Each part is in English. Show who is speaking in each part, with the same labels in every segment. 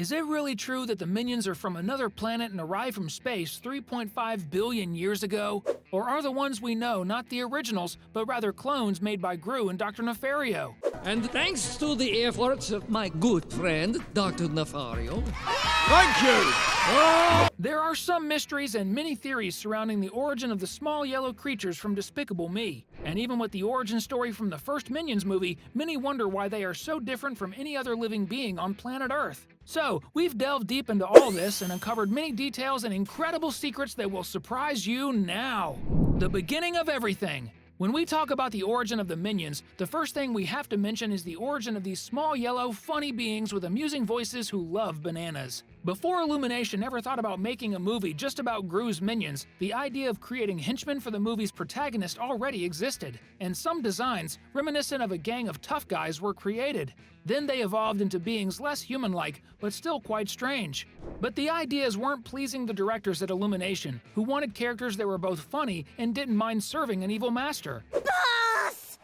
Speaker 1: Is it really true that the Minions are from another planet and arrived from space 3.5 billion years ago? Or are the ones we know not the originals, but rather clones made by Gru and Dr. Nefario?
Speaker 2: And thanks to the efforts of my good friend, Dr. Nefario.
Speaker 3: Thank you!
Speaker 1: There are some mysteries and many theories surrounding the origin of the small yellow creatures from Despicable Me. And even with the origin story from the first Minions movie, many wonder why they are so different from any other living being on planet Earth. So, we've delved deep into all this and uncovered many details and incredible secrets that will surprise you now. The beginning of everything. When we talk about the origin of the Minions, the first thing we have to mention is the origin of these small yellow, funny beings with amusing voices who love bananas. Before Illumination ever thought about making a movie just about Gru's Minions, the idea of creating henchmen for the movie's protagonist already existed, and some designs, reminiscent of a gang of tough guys, were created. Then they evolved into beings less human-like, but still quite strange. But the ideas weren't pleasing the directors at Illumination, who wanted characters that were both funny and didn't mind serving an evil master.
Speaker 4: Boss!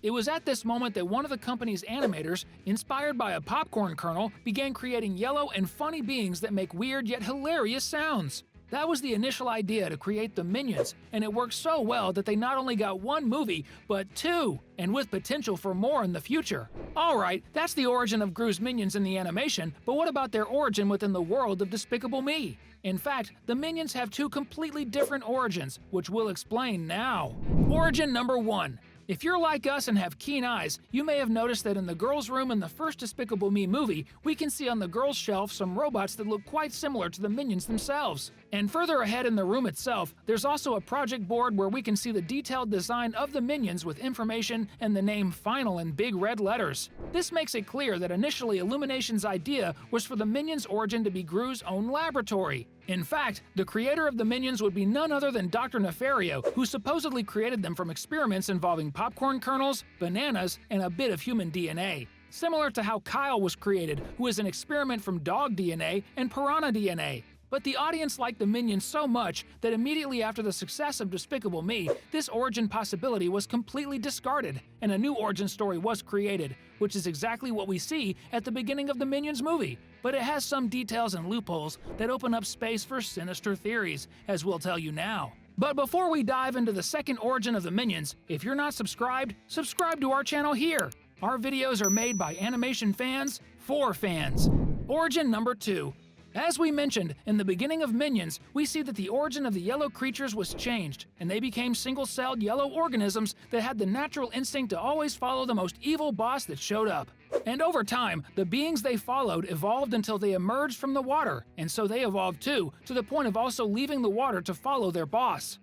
Speaker 1: It was at this moment that one of the company's animators, inspired by a popcorn kernel, began creating yellow and funny beings that make weird yet hilarious sounds. That was the initial idea to create the Minions, and it worked so well that they not only got one movie, but two, and with potential for more in the future. Alright, that's the origin of Gru's Minions in the animation, but what about their origin within the world of Despicable Me? In fact, the Minions have two completely different origins, which we'll explain now. Origin number 1. If you're like us and have keen eyes, you may have noticed that in the girls' room in the first Despicable Me movie, we can see on the girls' shelf some robots that look quite similar to the Minions themselves. And further ahead in the room itself, there's also a project board where we can see the detailed design of the Minions with information and the name Final in big red letters. This makes it clear that initially Illumination's idea was for the Minions' origin to be Gru's own laboratory. In fact, the creator of the Minions would be none other than Dr. Nefario, who supposedly created them from experiments involving popcorn kernels, bananas, and a bit of human DNA. Similar to how Kyle was created, who is an experiment from dog DNA and piranha DNA. But the audience liked the Minions so much that immediately after the success of Despicable Me, this origin possibility was completely discarded, and a new origin story was created, which is exactly what we see at the beginning of the Minions movie. But it has some details and loopholes that open up space for sinister theories, as we'll tell you now. But before we dive into the second origin of the Minions, if you're not subscribed, subscribe to our channel here. Our videos are made by animation fans for fans. Origin number 2. As we mentioned, in the beginning of Minions, we see that the origin of the yellow creatures was changed, and they became single-celled yellow organisms that had the natural instinct to always follow the most evil boss that showed up. And over time, the beings they followed evolved until they emerged from the water, and so they evolved too, to the point of also leaving the water to follow their boss.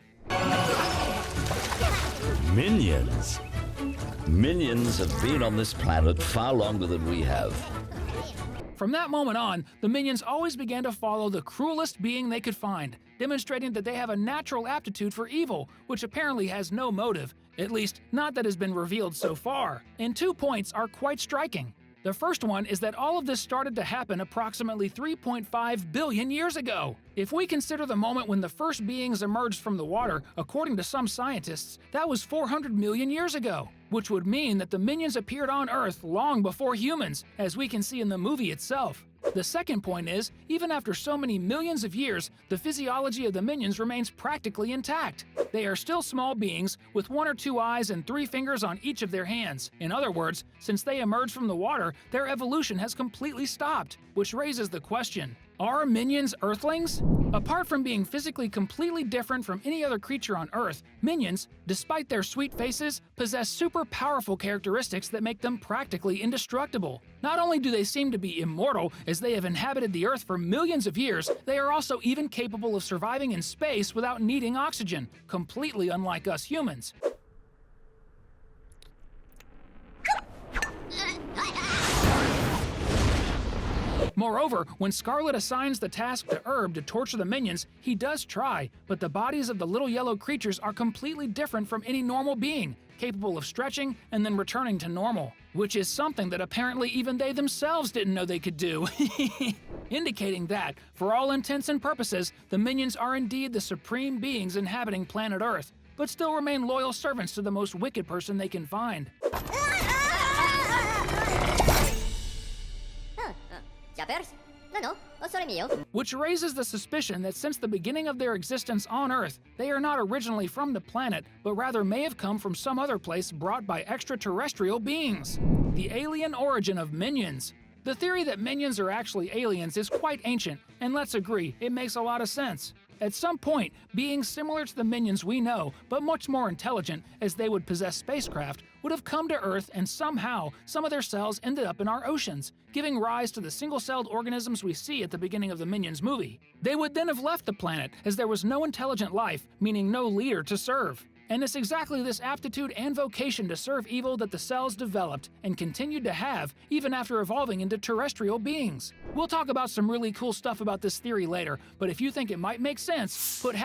Speaker 5: Minions. Minions have been on this planet far longer than we have.
Speaker 1: From that moment on, the Minions always began to follow the cruelest being they could find, demonstrating that they have a natural aptitude for evil, which apparently has no motive, at least not that has been revealed so far. And 2 points are quite striking. The first one is that all of this started to happen approximately 3.5 billion years ago. If we consider the moment when the first beings emerged from the water, according to some scientists, that was 400 million years ago, which would mean that the Minions appeared on Earth long before humans, as we can see in the movie itself. The second point is, even after so many millions of years, the physiology of the Minions remains practically intact. They are still small beings with 1 or 2 eyes and 3 fingers on each of their hands. In other words, since they emerged from the water, their evolution has completely stopped, which raises the question, are Minions Earthlings? Apart from being physically completely different from any other creature on Earth, Minions, despite their sweet faces, possess super powerful characteristics that make them practically indestructible. Not only do they seem to be immortal, as they have inhabited the Earth for millions of years, they are also even capable of surviving in space without needing oxygen, completely unlike us humans. Moreover, when Scarlet assigns the task to Herb to torture the Minions, he does try, but the bodies of the little yellow creatures are completely different from any normal being, capable of stretching and then returning to normal, which is something that apparently even they themselves didn't know they could do. Indicating that, for all intents and purposes, the Minions are indeed the supreme beings inhabiting planet Earth, but still remain loyal servants to the most wicked person they can find.
Speaker 4: Scrappers? No, solo mio.
Speaker 1: Which raises the suspicion that since the beginning of their existence on Earth, they are not originally from the planet, but rather may have come from some other place brought by extraterrestrial beings. The alien origin of Minions. The theory that minions are actually aliens is quite ancient, and let's agree, it makes a lot of sense. At some point, beings similar to the minions we know, but much more intelligent, as they would possess spacecraft, would have come to Earth and somehow some of their cells ended up in our oceans, giving rise to the single-celled organisms we see at the beginning of the Minions movie. They would then have left the planet, as there was no intelligent life, meaning no leader to serve. And it's exactly this aptitude and vocation to serve evil that the cells developed and continued to have even after evolving into terrestrial beings. We'll talk about some really cool stuff about this theory later, but if you think it might make sense, put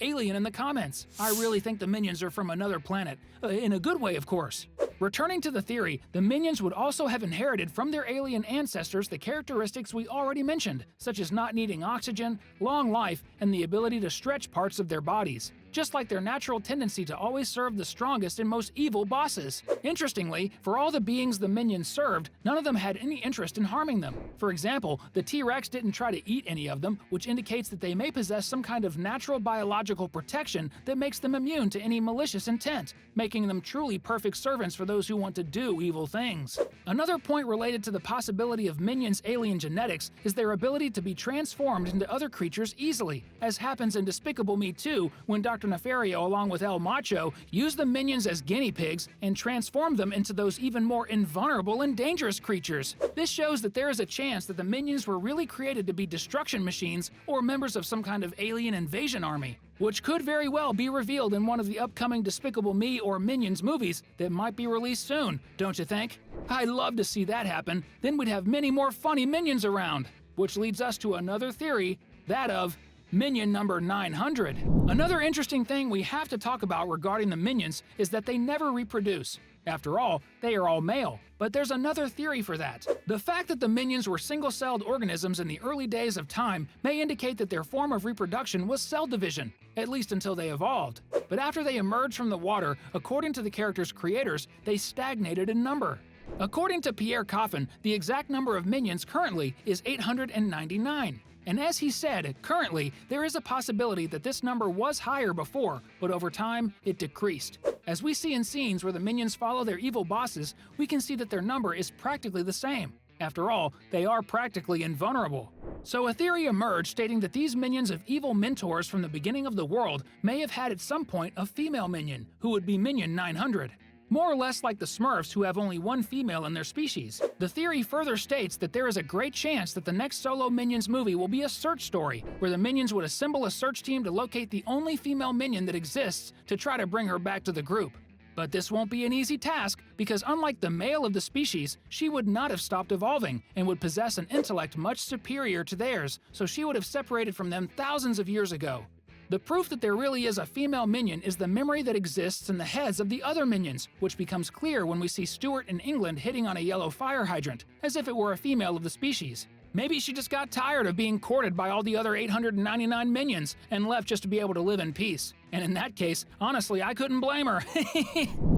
Speaker 1: #alien in the comments. I really think the Minions are from another planet. In a good way, of course. Returning to the theory, the Minions would also have inherited from their alien ancestors the characteristics we already mentioned, such as not needing oxygen, long life, and the ability to stretch parts of their bodies, just like their natural tendency to always serve the strongest and most evil bosses. Interestingly, for all the beings the Minions served, none of them had any interest in harming them. For example, the T-Rex didn't try to eat any of them, which indicates that they may possess some kind of natural biological protection that makes them immune to any malicious intent, making them truly perfect servants for those who want to do evil things. Another point related to the possibility of Minions' alien genetics is their ability to be transformed into other creatures easily, as happens in Despicable Me 2 when Dr. Nefario along with El Macho use the Minions as guinea pigs and transform them into those even more invulnerable and dangerous creatures. This shows that there is a chance that the Minions were really created to be destruction machines or members of some kind of alien invasion army, which could very well be revealed in one of the upcoming Despicable Me or Minions movies that might be released soon, don't you think? I'd love to see that happen, then we'd have many more funny Minions around. Which leads us to another theory, that of Minion number 900. Another interesting thing we have to talk about regarding the Minions is that they never reproduce. After all, they are all male. But there's another theory for that. The fact that the Minions were single-celled organisms in the early days of time may indicate that their form of reproduction was cell division, at least until they evolved. But after they emerged from the water, according to the character's creators, they stagnated in number. According to Pierre Coffin, the exact number of Minions currently is 899. And as he said, currently, there is a possibility that this number was higher before, but over time, it decreased. As we see in scenes where the Minions follow their evil bosses, we can see that their number is practically the same. After all, they are practically invulnerable. So a theory emerged stating that these Minions of evil mentors from the beginning of the world may have had at some point a female Minion, who would be Minion 900. More or less like the Smurfs, who have only one female in their species. The theory further states that there is a great chance that the next solo Minions movie will be a search story, where the Minions would assemble a search team to locate the only female Minion that exists to try to bring her back to the group. But this won't be an easy task, because unlike the male of the species, she would not have stopped evolving, and would possess an intellect much superior to theirs, so she would have separated from them thousands of years ago. The proof that there really is a female Minion is the memory that exists in the heads of the other Minions, which becomes clear when we see Stuart in England hitting on a yellow fire hydrant, as if it were a female of the species. Maybe she just got tired of being courted by all the other 899 Minions and left just to be able to live in peace. And in that case, honestly, I couldn't blame her.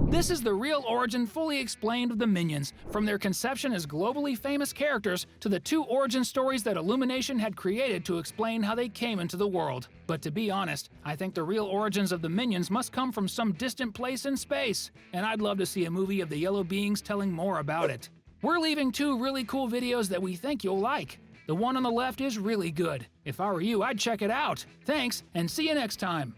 Speaker 1: This is the real origin fully explained of the Minions, from their conception as globally famous characters to the 2 origin stories that Illumination had created to explain how they came into the world. But to be honest, I think the real origins of the Minions must come from some distant place in space, and I'd love to see a movie of the yellow beings telling more about it. We're leaving 2 really cool videos that we think you'll like. The one on the left is really good. If I were you, I'd check it out. Thanks, and see you next time.